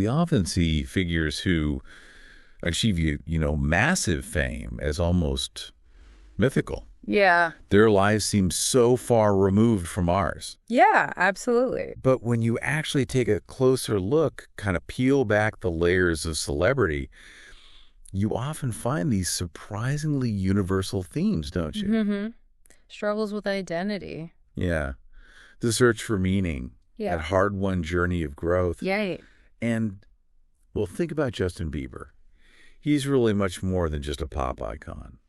we often see figures who achieve, massive fame as almost mythical. Yeah. Their lives seem so far removed from ours. Yeah, absolutely. But when you actually take a closer look, kind of peel back the layers of celebrity, you often find these surprisingly universal themes, don't you? Mm-hmm. Struggles with identity. Yeah. The search for meaning. Yeah. That hard-won journey of growth. Yeah. And, well, think about Justin Bieber. He's really much more than just a pop icon.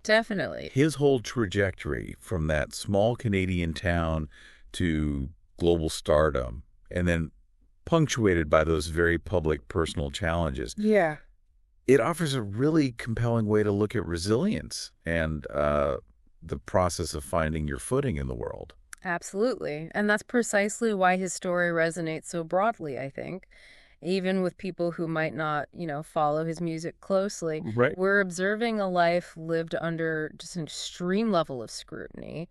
Definitely. His whole trajectory from that small Canadian town to global stardom, and then punctuated by those very public personal challenges. Yeah. It offers a really compelling way to look at resilience and the process of finding your footing in the world. Absolutely. And that's precisely why his story resonates so broadly, I think. Even with people who might not, follow his music closely. Right. We're observing a life lived under just an extreme level of scrutiny,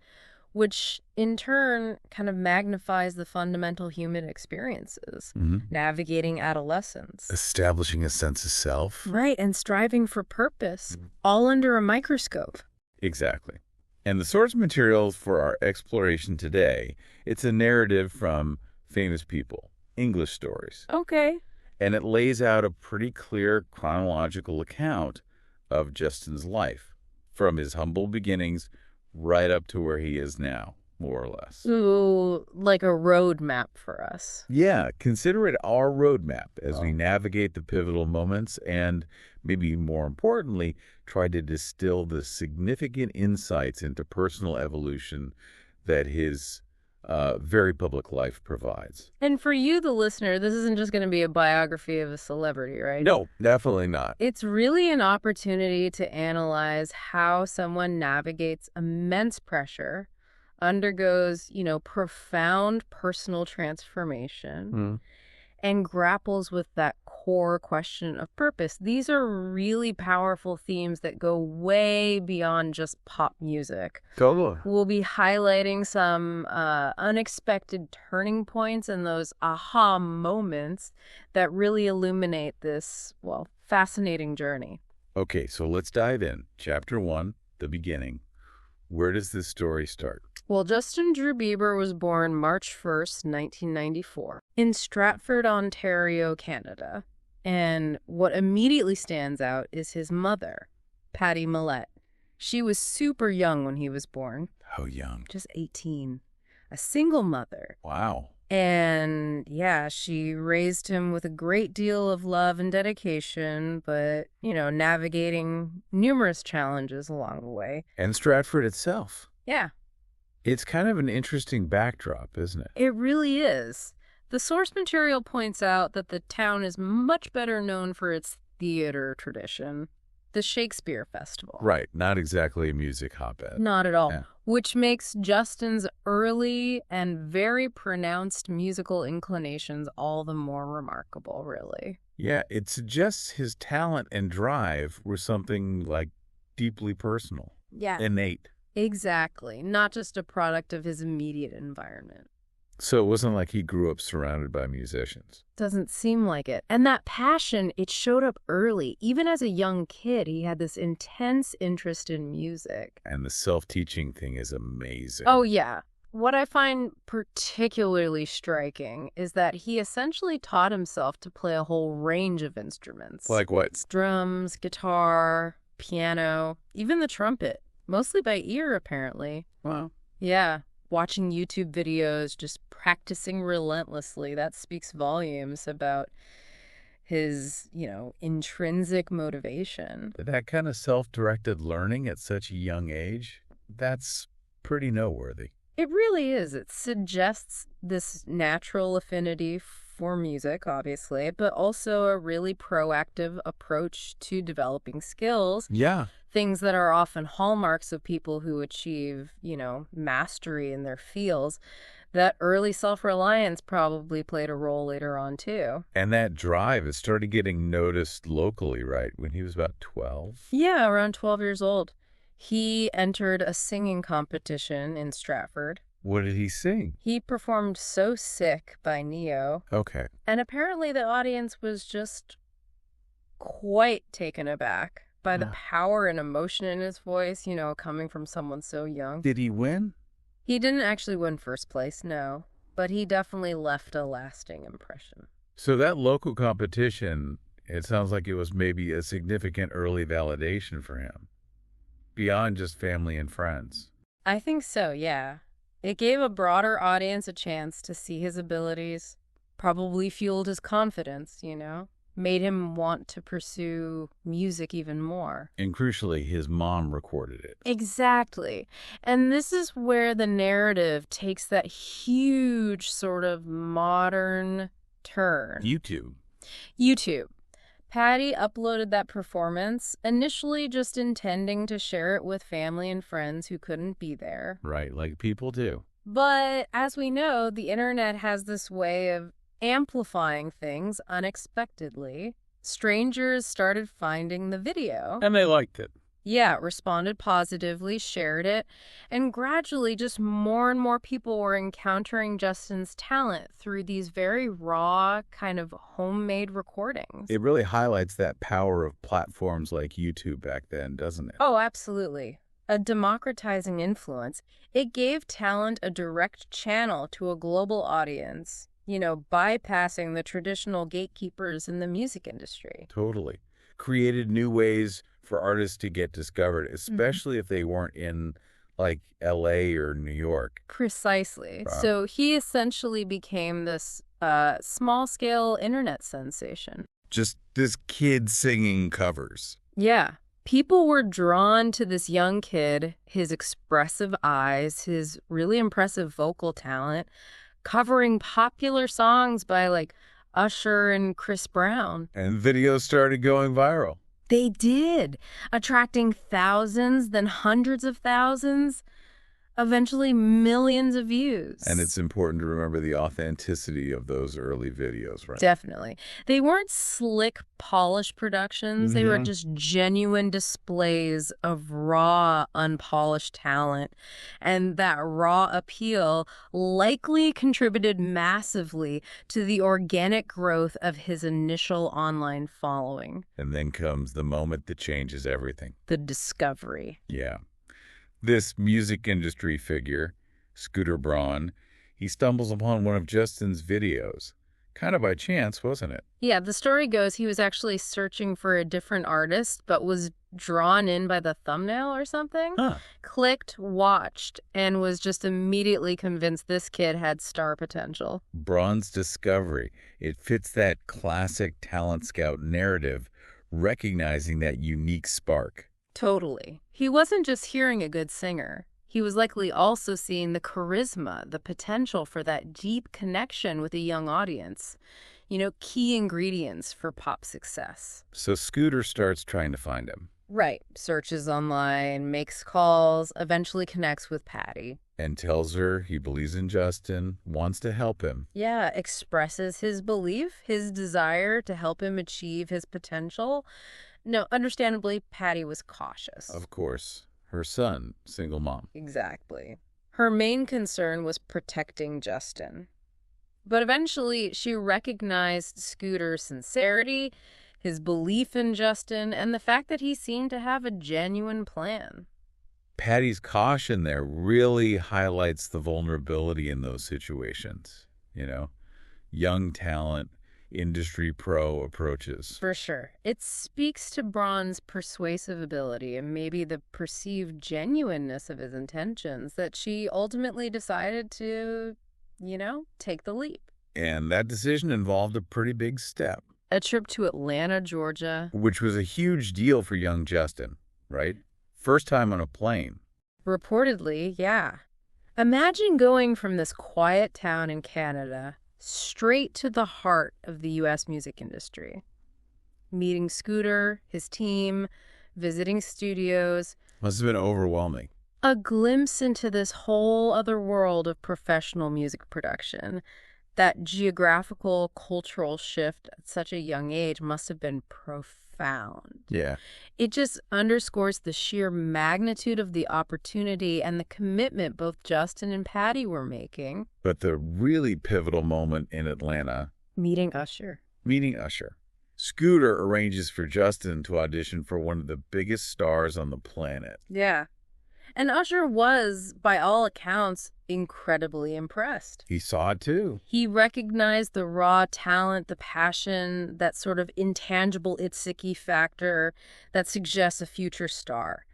which in turn kind of magnifies the fundamental human experiences, navigating adolescence. Establishing a sense of self. Right, and striving for purpose, all under a microscope. Exactly. And the source material for our exploration today, it's a narrative from famous people. English stories. Okay. And it lays out a pretty clear chronological account of Justin's life, from his humble beginnings right up to where he is now, more or less. Ooh, like a roadmap for us. Yeah, consider it our roadmap as we navigate the pivotal moments and, maybe more importantly, try to distill the significant insights into personal evolution that his very public life provides. And for you, the listener, this isn't just going to be a biography of a celebrity, right? No, definitely not. It's really an opportunity to analyze how someone navigates immense pressure, undergoes, profound personal transformation, and grapples with that core question of purpose. These are really powerful themes that go way beyond just pop music. Totally. We'll be highlighting some unexpected turning points and those aha moments that really illuminate this, fascinating journey. Okay, so let's dive in. Chapter 1, the beginning. Where does this story start? Well, Justin Drew Bieber was born March 1st, 1994, in Stratford, Ontario, Canada. And what immediately stands out is his mother, Patty Millett. She was super young when he was born. How young? Just 18. A single mother. Wow. And yeah, she raised him with a great deal of love and dedication, but, navigating numerous challenges along the way. And Stratford itself. Yeah. It's kind of an interesting backdrop, isn't it? It really is. The source material points out that the town is much better known for its theater tradition, the Shakespeare Festival. Right, not exactly a music hotbed. Not at all. Yeah. Which makes Justin's early and very pronounced musical inclinations all the more remarkable, really. Yeah, it suggests his talent and drive were something deeply personal. Yeah. Innate. Exactly. Not just a product of his immediate environment. So it wasn't like he grew up surrounded by musicians. Doesn't seem like it. And that passion, it showed up early. Even as a young kid, he had this intense interest in music. And the self-teaching thing is amazing. Oh, yeah. What I find particularly striking is that he essentially taught himself to play a whole range of instruments. Like what? Drums, guitar, piano, even the trumpet. Mostly by ear, apparently. Wow. Yeah. Watching YouTube videos, just practicing relentlessly. That speaks volumes about his, intrinsic motivation. That kind of self-directed learning at such a young age, that's pretty noteworthy. It really is. It suggests this natural affinity for music, obviously, but also a really proactive approach to developing skills. Yeah. Things that are often hallmarks of people who achieve, mastery in their fields. That early self-reliance probably played a role later on, too. And that drive, it started getting noticed locally, right, when he was about 12? Yeah, around 12 years old. He entered a singing competition in Stratford, What did he sing? He performed So Sick by Neo. Okay. And apparently the audience was just quite taken aback by the power and emotion in his voice, coming from someone so young. Did he win? He didn't actually win first place, no, but he definitely left a lasting impression. So that local competition, it sounds like it was maybe a significant early validation for him, beyond just family and friends. I think so, yeah. It gave a broader audience a chance to see his abilities, probably fueled his confidence, made him want to pursue music even more. And crucially, his mom recorded it. Exactly. And this is where the narrative takes that huge sort of modern turn. YouTube. Patty uploaded that performance, initially just intending to share it with family and friends who couldn't be there. Right, like people do. But as we know, the internet has this way of amplifying things unexpectedly. Strangers started finding the video. And they liked it. Yeah, responded positively, shared it, and gradually just more and more people were encountering Justin's talent through these very raw, kind of homemade recordings. It really highlights that power of platforms like YouTube back then, doesn't it? Oh, absolutely. A democratizing influence. It gave talent a direct channel to a global audience, bypassing the traditional gatekeepers in the music industry. Totally. Created new ways for artists to get discovered, especially if they weren't in, like, L.A. or New York. Precisely. So he essentially became this small-scale internet sensation. Just this kid singing covers. Yeah. People were drawn to this young kid, his expressive eyes, his really impressive vocal talent, covering popular songs by, like, Usher and Chris Brown. And videos started going viral. They did, attracting thousands, then hundreds of thousands, eventually millions of views. And it's important to remember the authenticity of those early videos, right? Definitely. They weren't slick, polished productions. They were just genuine displays of raw, unpolished talent. And that raw appeal likely contributed massively to the organic growth of his initial online following. And then comes the moment that changes everything. The discovery. Yeah. This music industry figure, Scooter Braun, he stumbles upon one of Justin's videos. Kind of by chance, wasn't it? Yeah, the story goes he was actually searching for a different artist, but was drawn in by the thumbnail or something. Clicked, watched, and was just immediately convinced this kid had star potential. Braun's discovery. It fits that classic talent scout narrative, recognizing that unique spark. Totally. He wasn't just hearing a good singer. He was likely also seeing the charisma, the potential for that deep connection with a young audience. Key ingredients for pop success. So Scooter starts trying to find him. Right. Searches online, makes calls, eventually connects with Patty. And tells her he believes in Justin, wants to help him. Yeah, expresses his belief, his desire to help him achieve his potential. No, understandably, Patty was cautious. Of course. Her son, single mom. Exactly. Her main concern was protecting Justin. But eventually, she recognized Scooter's sincerity, his belief in Justin, and the fact that he seemed to have a genuine plan. Patty's caution there really highlights the vulnerability in those situations. Young talent, industry pro approaches. For sure. It speaks to Braun's persuasive ability and maybe the perceived genuineness of his intentions that she ultimately decided to, take the leap. And that decision involved a pretty big step. A trip to Atlanta, Georgia. Which was a huge deal for young Justin, right? First time on a plane. Reportedly, yeah. Imagine going from this quiet town in Canada straight to the heart of the U.S. music industry. Meeting Scooter, his team, visiting studios. Must have been overwhelming. A glimpse into this whole other world of professional music production. That geographical, cultural shift at such a young age must have been profound. Yeah. It just underscores the sheer magnitude of the opportunity and the commitment both Justin and Patty were making. But the really pivotal moment in Atlanta, Meeting Usher. meeting Usher. Scooter arranges for Justin to audition for one of the biggest stars on the planet. Yeah. And Usher was, by all accounts, incredibly impressed. He saw it too. He recognized the raw talent, the passion, that sort of intangible it's-icky factor that suggests a future star.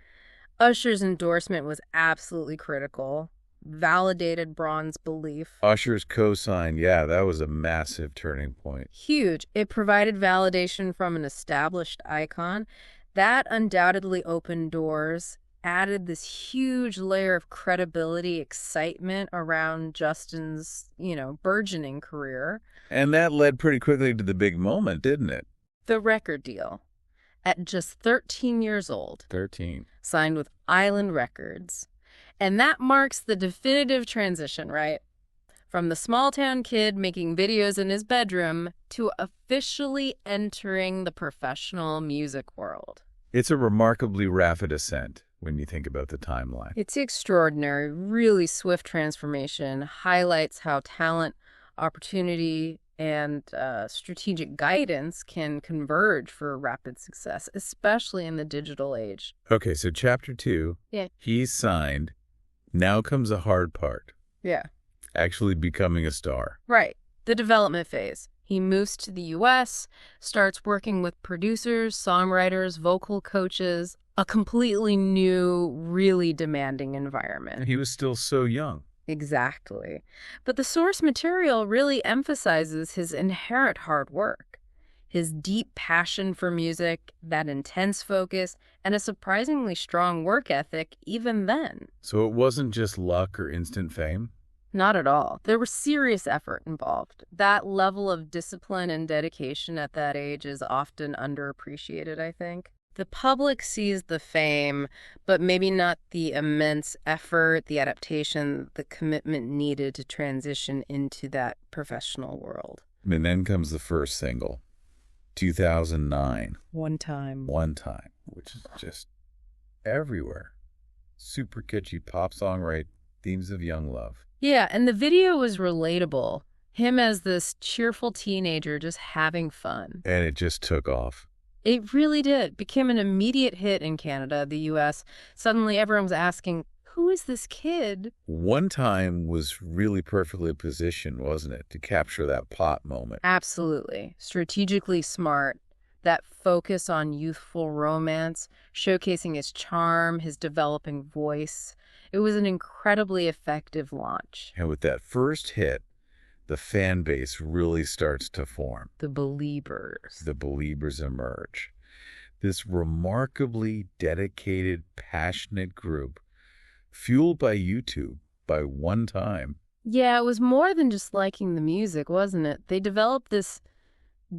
Usher's endorsement was absolutely critical, validated Braun's belief. Usher's cosign, yeah, that was a massive turning point. Huge. It provided validation from an established icon. That undoubtedly opened doors, added this huge layer of credibility, excitement around Justin's, burgeoning career. And that led pretty quickly to the big moment, didn't it? The record deal. At just 13 years old. 13. Signed with Island Records. And that marks the definitive transition, right? From the small-town kid making videos in his bedroom to officially entering the professional music world. It's a remarkably rapid ascent when you think about the timeline. It's extraordinary, really swift transformation, highlights how talent, opportunity, and strategic guidance can converge for rapid success, especially in the digital age. Okay, so chapter 2, Yeah. He's signed. Now comes the hard part. Yeah. Actually becoming a star. Right. The development phase. He moves to the U.S., starts working with producers, songwriters, vocal coaches, a completely new, really demanding environment. And he was still so young. Exactly. But the source material really emphasizes his inherent hard work, his deep passion for music, that intense focus, and a surprisingly strong work ethic even then. So it wasn't just luck or instant fame? Not at all. There was serious effort involved. That level of discipline and dedication at that age is often underappreciated, I think. The public sees the fame, but maybe not the immense effort, the adaptation, the commitment needed to transition into that professional world. And then comes the first single, 2009. One Time. One Time, which is just everywhere. Super catchy pop song, right? Themes of young love. Yeah, and the video was relatable. Him as this cheerful teenager just having fun. And it just took off. It really did. Became an immediate hit in Canada, the U.S. Suddenly everyone was asking, who is this kid? One Time was really perfectly positioned, wasn't it, to capture that pop moment? Absolutely. Strategically smart. That focus on youthful romance, showcasing his charm, his developing voice. It was an incredibly effective launch. And with that first hit, the fan base really starts to form. The Beliebers. The Beliebers emerge. This remarkably dedicated, passionate group, fueled by YouTube, by One Time. Yeah, it was more than just liking the music, wasn't it? They developed this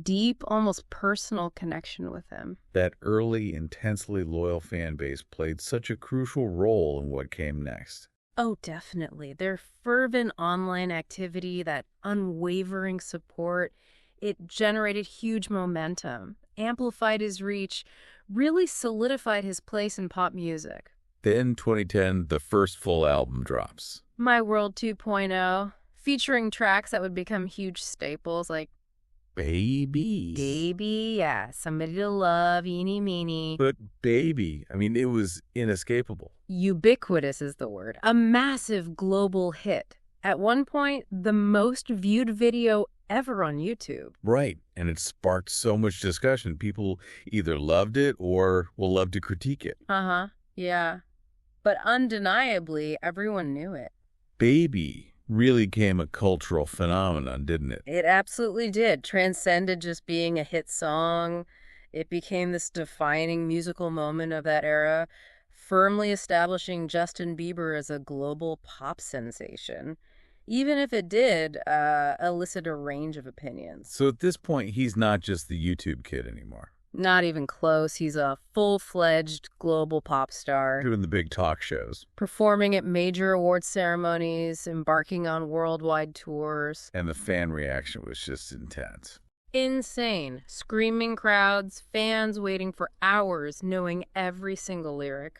deep, almost personal connection with him. That early, intensely loyal fan base played such a crucial role in what came next. Oh, definitely. Their fervent online activity, that unwavering support, it generated huge momentum, amplified his reach, really solidified his place in pop music. Then, 2010, the first full album drops. My World 2.0, featuring tracks that would become huge staples like Baby, yeah, Somebody to Love, Eeny Meeny. But Baby, it was inescapable. Ubiquitous is the word. A massive global hit. At one point, the most viewed video ever on YouTube. Right, and it sparked so much discussion. People either loved it or will love to critique it. Yeah. But undeniably, everyone knew it. Baby really became a cultural phenomenon, didn't it? It absolutely did. Transcended just being a hit song. It became this defining musical moment of that era, firmly establishing Justin Bieber as a global pop sensation, even if it did elicit a range of opinions. So at this point, he's not just the YouTube kid anymore. Not even close. He's a full-fledged global pop star, Doing the big talk shows. performing at major award ceremonies, embarking on worldwide tours. And the fan reaction was just intense. Insane. Screaming crowds, fans waiting for hours, knowing every single lyric.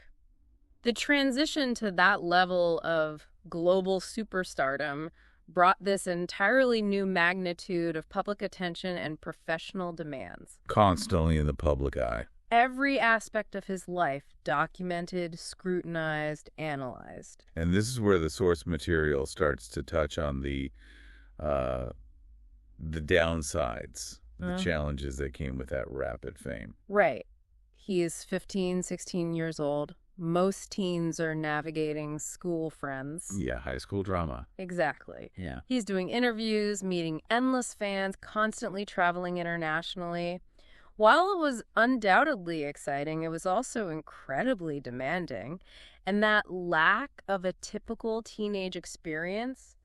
The transition to that level of global superstardom brought this entirely new magnitude of public attention and professional demands. Constantly in the public eye. Every aspect of his life documented, scrutinized, analyzed. And this is where the source material starts to touch on the downsides, the challenges that came with that rapid fame. Right. He is 15, 16 years old. Most teens are navigating school friends. Yeah, high school drama. Exactly. Yeah. He's doing interviews, meeting endless fans, constantly traveling internationally. While it was undoubtedly exciting, it was also incredibly demanding. And that lack of a typical teenage experience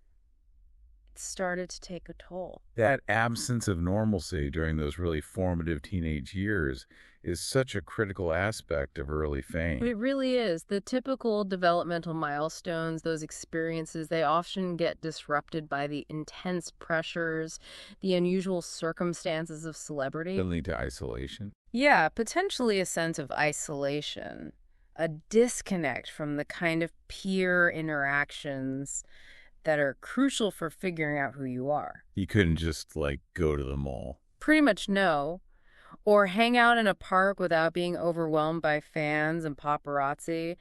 started to take a toll. That absence of normalcy during those really formative teenage years is such a critical aspect of early fame. It really is. The typical developmental milestones, those experiences, they often get disrupted by the intense pressures, the unusual circumstances of celebrity. Can lead to isolation. Yeah, potentially a sense of isolation, a disconnect from the kind of peer interactions that are crucial for figuring out who you are. You couldn't just, go to the mall. Pretty much no. Or hang out in a park without being overwhelmed by fans and paparazzi.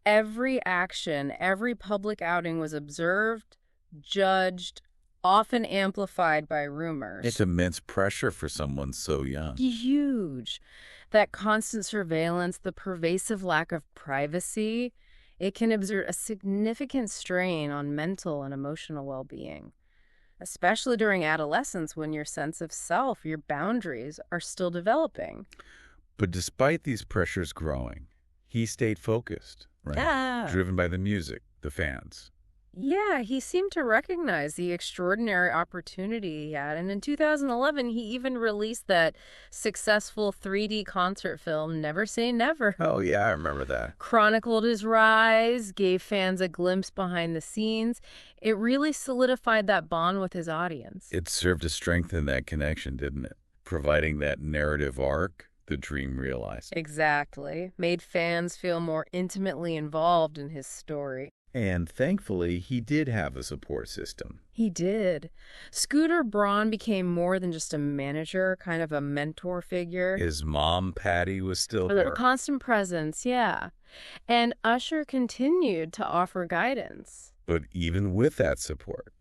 Every action, every public outing was observed, judged, often amplified by rumors. It's immense pressure for someone so young. Huge. That constant surveillance, the pervasive lack of privacy, it can exert a significant strain on mental and emotional well-being, especially during adolescence when your sense of self, your boundaries are still developing. But despite these pressures growing, he stayed focused, right? Yeah. Driven by the music, the fans. Yeah, he seemed to recognize the extraordinary opportunity he had. And in 2011, he even released that successful 3D concert film, Never Say Never. Oh, yeah, I remember that. Chronicled his rise, gave fans a glimpse behind the scenes. It really solidified that bond with his audience. It served to strengthen that connection, didn't it? Providing that narrative arc, the dream realized. Exactly. Made fans feel more intimately involved in his story. And thankfully, he did have a support system. He did. Scooter Braun became more than just a manager, kind of a mentor figure. His mom, Patty, was still A there. constant presence, yeah. And Usher continued to offer guidance. But even with that support,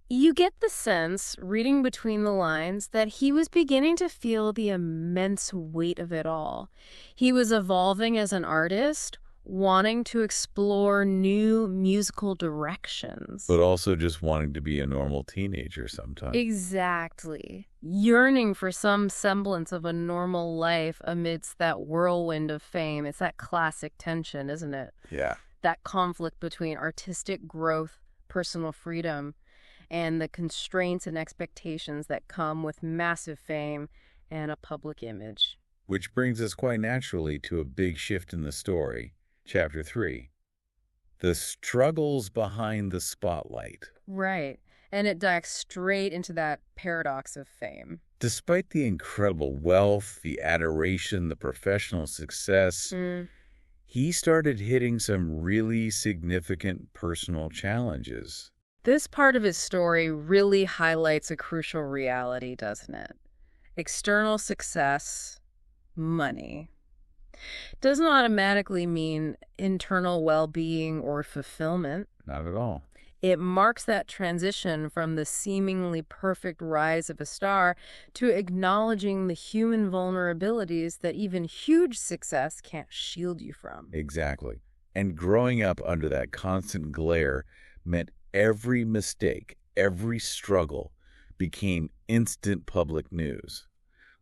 You get the sense, reading between the lines, that he was beginning to feel the immense weight of it all. He was evolving as an artist, wanting to explore new musical directions. but also just wanting to be a normal teenager sometimes. Exactly. Yearning for some semblance of a normal life amidst that whirlwind of fame. It's that classic tension, isn't it? Yeah. That conflict between artistic growth, personal freedom, and the constraints and expectations that come with massive fame and a public image. Which brings us quite naturally to a big shift in the story. Chapter 3. The struggles behind the spotlight. Right. And it dives straight into that paradox of fame. Despite the incredible wealth, the adoration, the professional success, he started hitting some really significant personal challenges. This part of his story really highlights a crucial reality, doesn't it? External success, money, doesn't automatically mean internal well-being or fulfillment. Not at all. It marks that transition from the seemingly perfect rise of a star to acknowledging the human vulnerabilities that even huge success can't shield you from. Exactly. And growing up under that constant glare meant every mistake, every struggle became instant public news,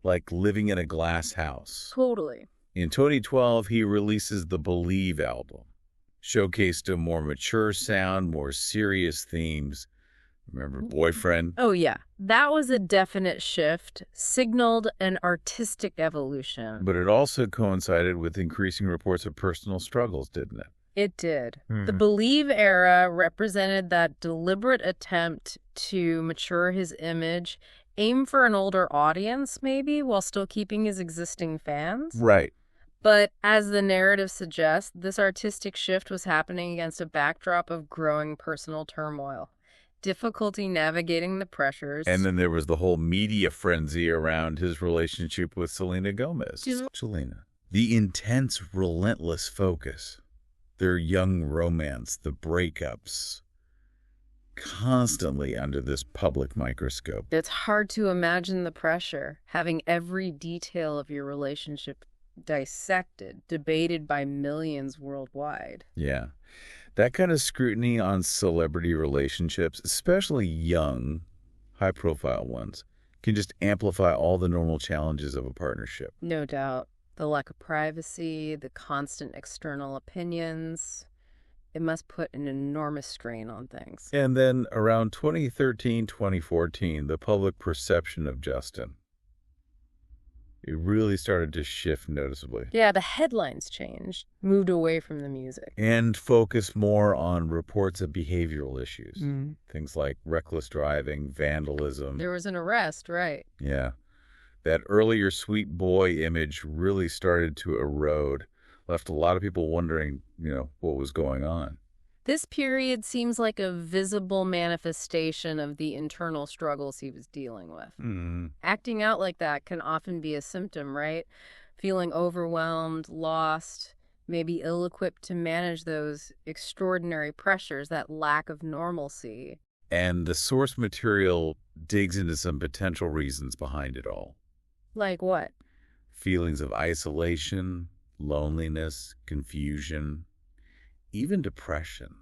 like living in a glass house. Totally. In 2012, he releases the Believe album, showcased a more mature sound, more serious themes, Remember Boyfriend? Oh, yeah. That was a definite shift, signaled an artistic evolution. But it also coincided with increasing reports of personal struggles, didn't it? It did. The Believe era represented that deliberate attempt to mature his image, aim for an older audience, maybe, while still keeping his existing fans. Right. But as the narrative suggests, this artistic shift was happening against a backdrop of growing personal turmoil, difficulty navigating the pressures. And then there was the whole media frenzy around his relationship with Selena Gomez. Selena. The intense, relentless focus. Their young romance, the breakups, constantly under this public microscope. It's hard to imagine the pressure, having every detail of your relationship dissected, debated by millions worldwide. Yeah. That kind of scrutiny on celebrity relationships, especially young, high-profile ones, can just amplify all the normal challenges of a partnership. No doubt. The lack of privacy, the constant external opinions, it must put an enormous strain on things. And then around 2013, 2014, the public perception of Justin, it really started to shift noticeably. Yeah, the headlines changed, moved away from the music. And focused more on reports of behavioral issues. Things like reckless driving, vandalism. There was an arrest, right? Yeah. That earlier sweet boy image really started to erode, left a lot of people wondering, what was going on. This period seems like a visible manifestation of the internal struggles he was dealing with. Acting out like that can often be a symptom, right? Feeling overwhelmed, lost, maybe ill-equipped to manage those extraordinary pressures, that lack of normalcy. And the source material digs into some potential reasons behind it all. Like what? Feelings of isolation, loneliness, confusion, even depression,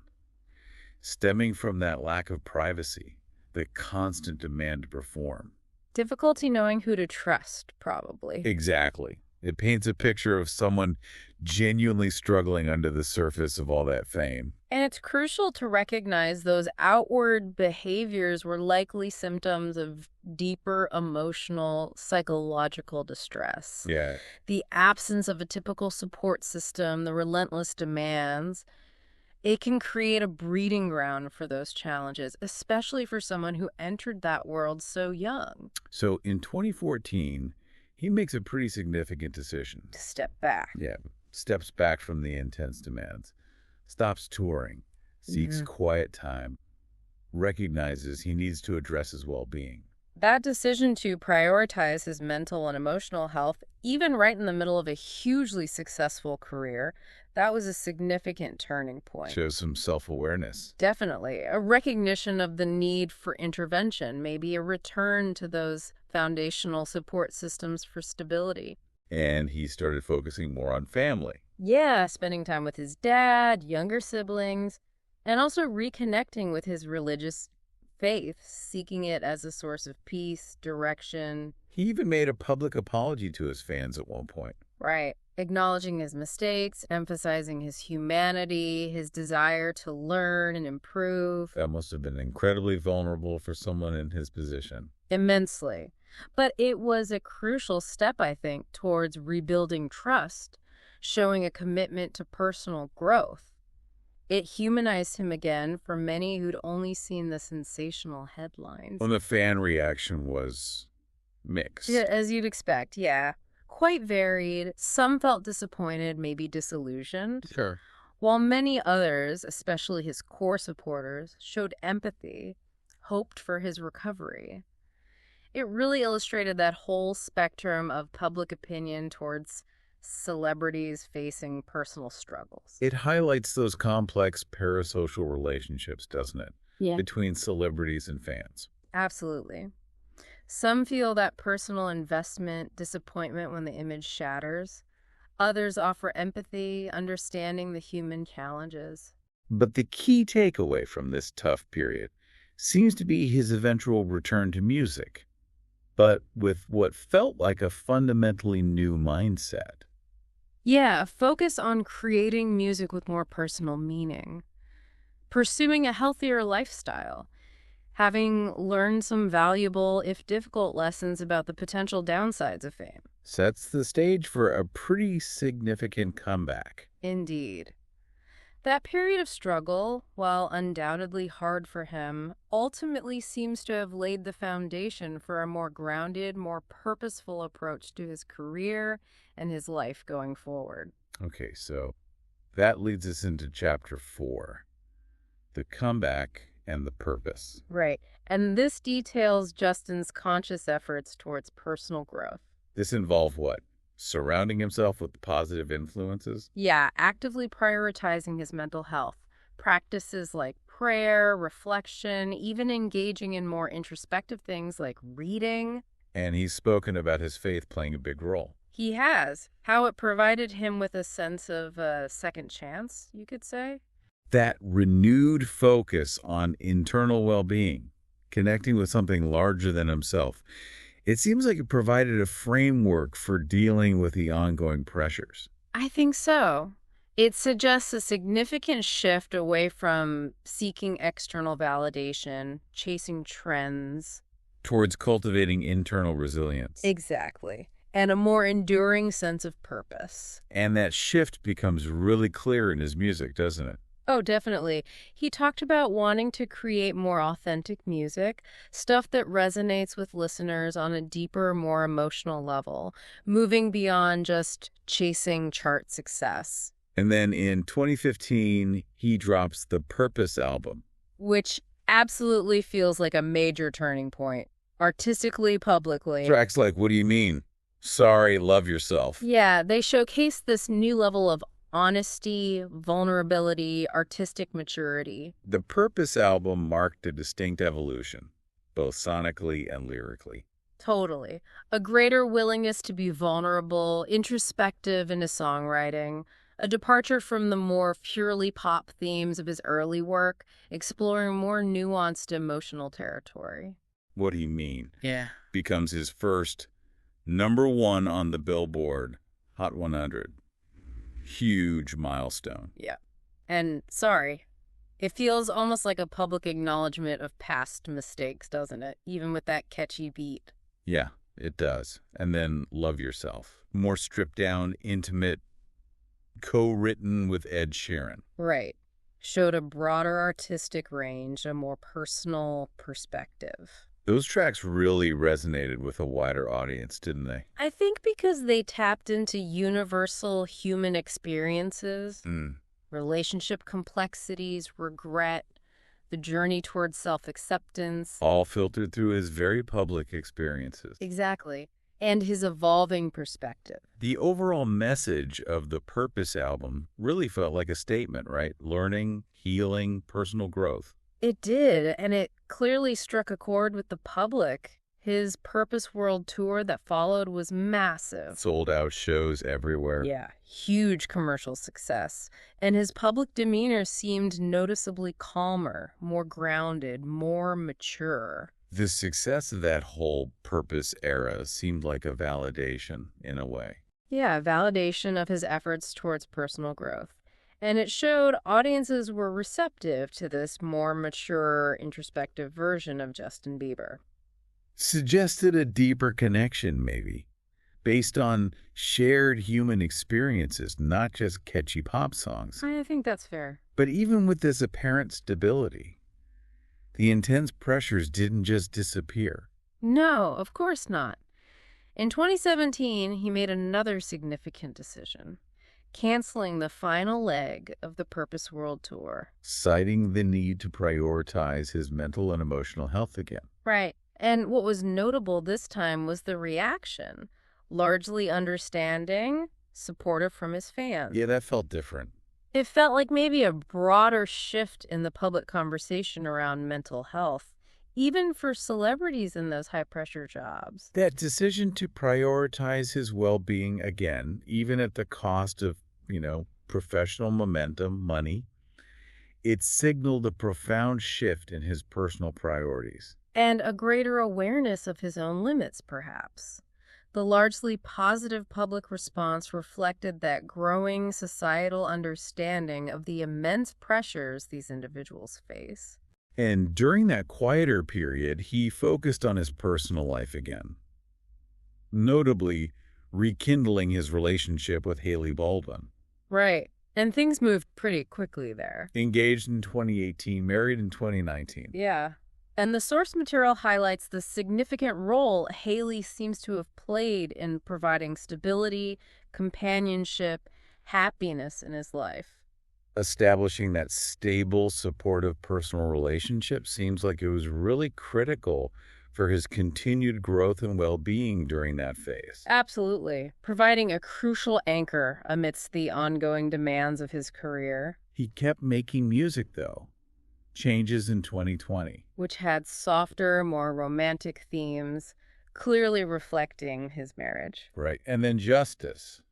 stemming from that lack of privacy, the constant demand to perform. Difficulty knowing who to trust, probably. Exactly. It paints a picture of someone genuinely struggling under the surface of all that fame. And it's crucial to recognize those outward behaviors were likely symptoms of deeper emotional, psychological distress. Yeah. The absence of a typical support system, the relentless demands, it can create a breeding ground for those challenges, especially for someone who entered that world so young. So in 2014, he makes a pretty significant decision. To step back. Yeah. Steps back from the intense demands. Stops touring. Seeks quiet time. Recognizes he needs to address his well-being. That decision to prioritize his mental and emotional health, even right in the middle of a hugely successful career, that was a significant turning point. Shows some self-awareness. Definitely. A recognition of the need for intervention, maybe a return to those foundational support systems for stability. And he started focusing more on family. Yeah, spending time with his dad, younger siblings, and also reconnecting with his religious faith, seeking it as a source of peace, direction. He even made a public apology to his fans at one point. Right. Acknowledging his mistakes, emphasizing his humanity, his desire to learn and improve. That must have been incredibly vulnerable for someone in his position. Immensely. But it was a crucial step, I think, towards rebuilding trust, showing a commitment to personal growth. It humanized him again for many who'd only seen the sensational headlines. Well, the fan reaction was mixed. Yeah, as you'd expect, yeah. Quite varied. Some felt disappointed, maybe disillusioned. Sure. While many others, especially his core supporters, showed empathy, hoped for his recovery. It really illustrated that whole spectrum of public opinion towards celebrities facing personal struggles. It highlights those complex parasocial relationships, doesn't it? Yeah. Between celebrities and fans. Absolutely. Some feel that personal investment, disappointment when the image shatters. Others offer empathy, understanding the human challenges. But the key takeaway from this tough period seems to be his eventual return to music, but with what felt like a fundamentally new mindset. Yeah, a focus on creating music with more personal meaning. Pursuing a healthier lifestyle. having learned some valuable, if difficult, lessons about the potential downsides of fame. Sets the stage for a pretty significant comeback. Indeed. That period of struggle, while undoubtedly hard for him, ultimately seems to have laid the foundation for a more grounded, more purposeful approach to his career and his life going forward. Okay, so that leads us into chapter 4, the comeback and the purpose. Right. And this details Justin's conscious efforts towards personal growth. This involved what? Surrounding himself with positive influences? Yeah, actively prioritizing his mental health. Practices like prayer, reflection, even engaging in more introspective things like reading. And he's spoken about his faith playing a big role. He has. How it provided him with a sense of a second chance, you could say. That renewed focus on internal well-being, connecting with something larger than himself. It seems like it provided a framework for dealing with the ongoing pressures. I think so. It suggests a significant shift away from seeking external validation, chasing trends. Towards cultivating internal resilience. Exactly. And a more enduring sense of purpose. And that shift becomes really clear in his music, doesn't it? Oh, definitely. He talked about wanting to create more authentic music, stuff that resonates with listeners on a deeper, more emotional level, moving beyond just chasing chart success. And then in 2015, he drops the Purpose album. Which absolutely feels like a major turning point, artistically, publicly. Tracks like What Do You Mean? Sorry, Love Yourself. Yeah, they showcase this new level of honesty, vulnerability, artistic maturity. The Purpose album marked a distinct evolution, both sonically and lyrically. Totally. A greater willingness to be vulnerable, introspective in his songwriting, a departure from the more purely pop themes of his early work, exploring more nuanced emotional territory. What Do You Mean? Yeah. Becomes his first #1 on the Billboard Hot 100. Huge milestone. Yeah. And sorry, it feels almost like a public acknowledgement of past mistakes, doesn't it? Even with that catchy beat. Yeah, it does. And then Love Yourself. More stripped down, intimate, co-written with Ed Sheeran. Right. Showed a broader artistic range, a more personal perspective. Those tracks really resonated with a wider audience, didn't they? I think because they tapped into universal human experiences, relationship complexities, regret, the journey towards self-acceptance. All filtered through his very public experiences. Exactly. And his evolving perspective. The overall message of the Purpose album really felt like a statement, right? Learning, healing, personal growth. It did, and it clearly struck a chord with the public. His Purpose World Tour that followed was massive. Sold out shows everywhere. Yeah, huge commercial success. And his public demeanor seemed noticeably calmer, more grounded, more mature. The success of that whole Purpose era seemed like a validation in a way. Yeah, validation of his efforts towards personal growth. And it showed audiences were receptive to this more mature, introspective version of Justin Bieber. Suggested a deeper connection, maybe, based on shared human experiences, not just catchy pop songs. I think that's fair. But even with this apparent stability, the intense pressures didn't just disappear. No, of course not. In 2017, he made another significant decision, canceling the final leg of the Purpose World Tour. Citing the need to prioritize his mental and emotional health again. Right. And what was notable this time was the reaction. Largely understanding, supportive from his fans. Yeah, that felt different. It felt like maybe a broader shift in the public conversation around mental health, even for celebrities in those high-pressure jobs. That decision to prioritize his well-being again, even at the cost of, professional momentum, money, it signaled a profound shift in his personal priorities. And a greater awareness of his own limits, perhaps. The largely positive public response reflected that growing societal understanding of the immense pressures these individuals face. And during that quieter period, he focused on his personal life again, notably rekindling his relationship with Haley Baldwin. Right. And things moved pretty quickly there. Engaged in 2018, married in 2019. Yeah. And the source material highlights the significant role Haley seems to have played in providing stability, companionship, happiness in his life. Establishing that stable, supportive personal relationship seems like it was really critical for his continued growth and well-being during that phase. Absolutely. Providing a crucial anchor amidst the ongoing demands of his career. He kept making music, though. Changes in 2020. Which had softer, more romantic themes, clearly reflecting his marriage. Right. And then Justice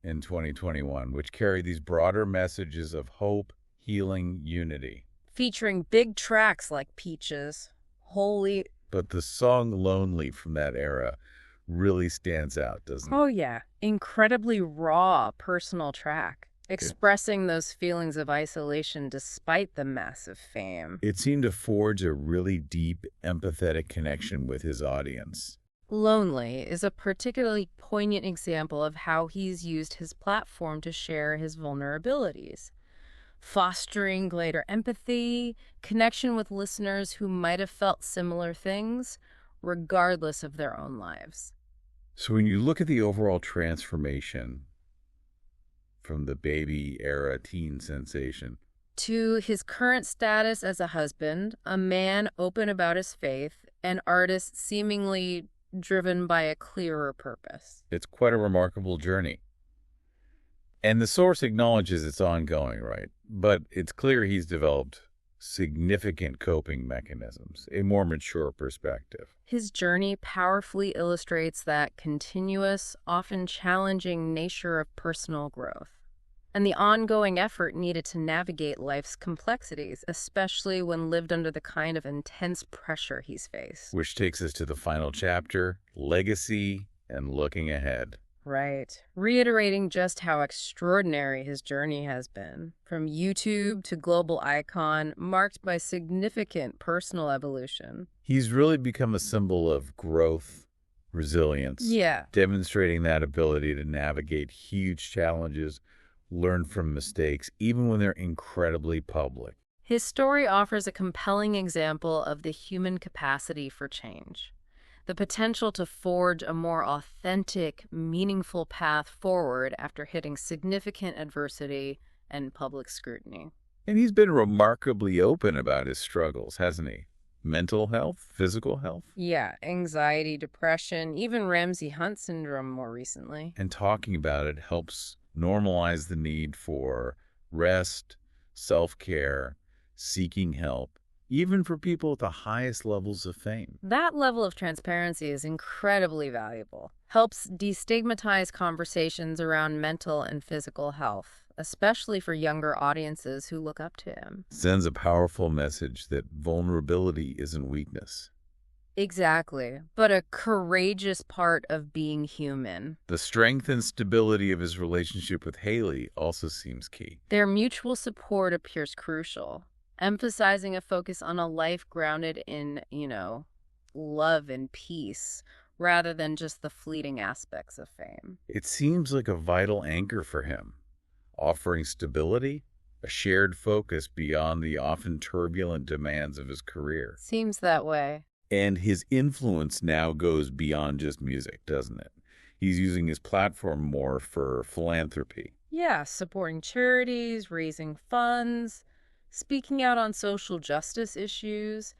in 2021, which carried these broader messages of hope, healing, unity. Featuring big tracks like Peaches, Holy... But the song Lonely from that era really stands out, doesn't it? Oh, yeah. Incredibly raw, personal track. Expressing those feelings of isolation despite the massive fame. It seemed to forge a really deep, empathetic connection with his audience. Lonely is a particularly poignant example of how he's used his platform to share his vulnerabilities, fostering greater empathy, connection with listeners who might have felt similar things, regardless of their own lives. So when you look at the overall transformation from the baby era teen sensation to his current status as a husband, a man open about his faith, an artist seemingly driven by a clearer purpose. It's quite a remarkable journey. And the source acknowledges it's ongoing, right? But it's clear he's developed significant coping mechanisms, a more mature perspective. His journey powerfully illustrates that continuous, often challenging nature of personal growth and the ongoing effort needed to navigate life's complexities, especially when lived under the kind of intense pressure he's faced. Which takes us to the final chapter, legacy and looking ahead. Right. Reiterating just how extraordinary his journey has been, from YouTube to global icon, marked by significant personal evolution. He's really become a symbol of growth, resilience. Yeah. Demonstrating that ability to navigate huge challenges, learn from mistakes, even when they're incredibly public. His story offers a compelling example of the human capacity for change, the potential to forge a more authentic, meaningful path forward after hitting significant adversity and public scrutiny. And he's been remarkably open about his struggles, hasn't he? Mental health, physical health. Yeah, anxiety, depression, even Ramsay Hunt syndrome more recently. And talking about it helps normalize the need for rest, self-care, seeking help, even for people at the highest levels of fame. That level of transparency is incredibly valuable. Helps destigmatize conversations around mental and physical health, especially for younger audiences who look up to him. Sends a powerful message that vulnerability isn't weakness. Exactly, but a courageous part of being human. The strength and stability of his relationship with Haley also seems key. Their mutual support appears crucial, emphasizing a focus on a life grounded in, love and peace, rather than just the fleeting aspects of fame. It seems like a vital anchor for him, offering stability, a shared focus beyond the often turbulent demands of his career. Seems that way. And his influence now goes beyond just music, doesn't it? He's using his platform more for philanthropy. Yeah, supporting charities, raising funds, speaking out on social justice issues.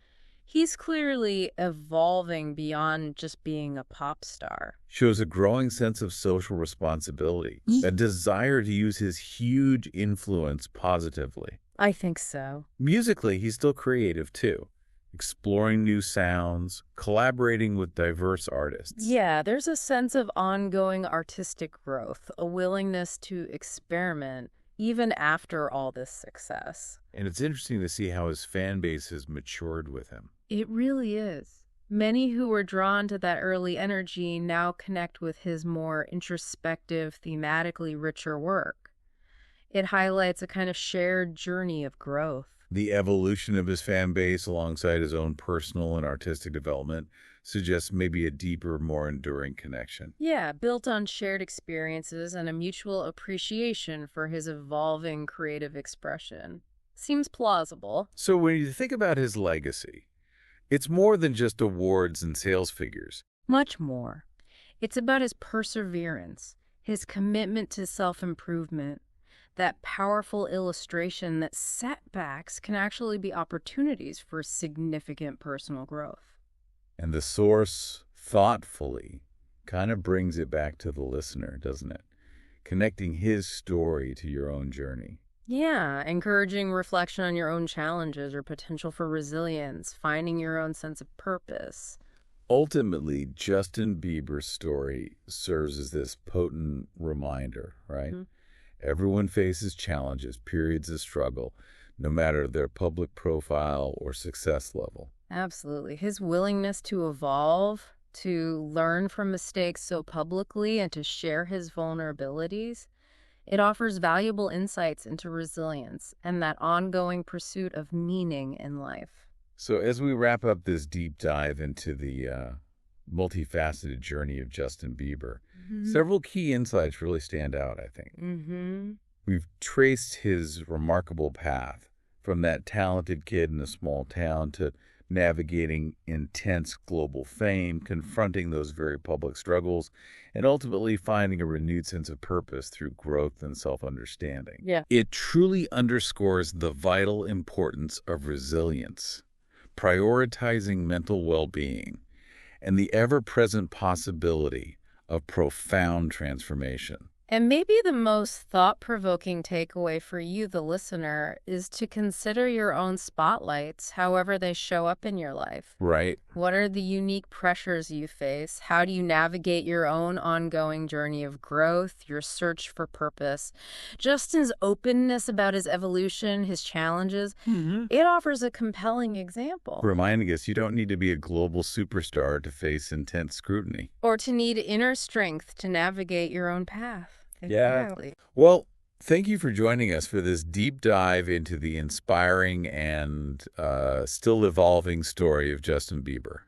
He's clearly evolving beyond just being a pop star. Shows a growing sense of social responsibility, a desire to use his huge influence positively. I think so. Musically, he's still creative too, exploring new sounds, collaborating with diverse artists. Yeah, there's a sense of ongoing artistic growth, a willingness to experiment, even after all this success. And it's interesting to see how his fan base has matured with him. It really is. Many who were drawn to that early energy now connect with his more introspective, thematically richer work. It highlights a kind of shared journey of growth. The evolution of his fan base alongside his own personal and artistic development suggests maybe a deeper, more enduring connection. Yeah, built on shared experiences and a mutual appreciation for his evolving creative expression. Seems plausible. So when you think about his legacy, it's more than just awards and sales figures. Much more. It's about his perseverance, his commitment to self-improvement, that powerful illustration that setbacks can actually be opportunities for significant personal growth. And the source, thoughtfully, kind of brings it back to the listener, doesn't it? Connecting his story to your own journey. Yeah, encouraging reflection on your own challenges or potential for resilience, finding your own sense of purpose. Ultimately, Justin Bieber's story serves as this potent reminder, right? Mhm. Everyone faces challenges, periods of struggle, no matter their public profile or success level. Absolutely. His willingness to evolve, to learn from mistakes so publicly, and to share his vulnerabilities, it offers valuable insights into resilience and that ongoing pursuit of meaning in life. So as we wrap up this deep dive into the multifaceted journey of Justin Bieber, several key insights really stand out, I think. Mm-hmm. We've traced his remarkable path from that talented kid in a small town to navigating intense global fame, confronting those very public struggles, and ultimately finding a renewed sense of purpose through growth and self-understanding. Yeah. It truly underscores the vital importance of resilience, prioritizing mental well-being, and the ever-present possibility of profound transformation. And maybe the most thought-provoking takeaway for you, the listener, is to consider your own spotlights, however they show up in your life. Right. What are the unique pressures you face? How do you navigate your own ongoing journey of growth, your search for purpose? Justin's openness about his evolution, his challenges, it offers a compelling example. Reminding us you don't need to be a global superstar to face intense scrutiny. Or to need inner strength to navigate your own path. Yeah. Exactly. Well, thank you for joining us for this deep dive into the inspiring and still evolving story of Justin Bieber.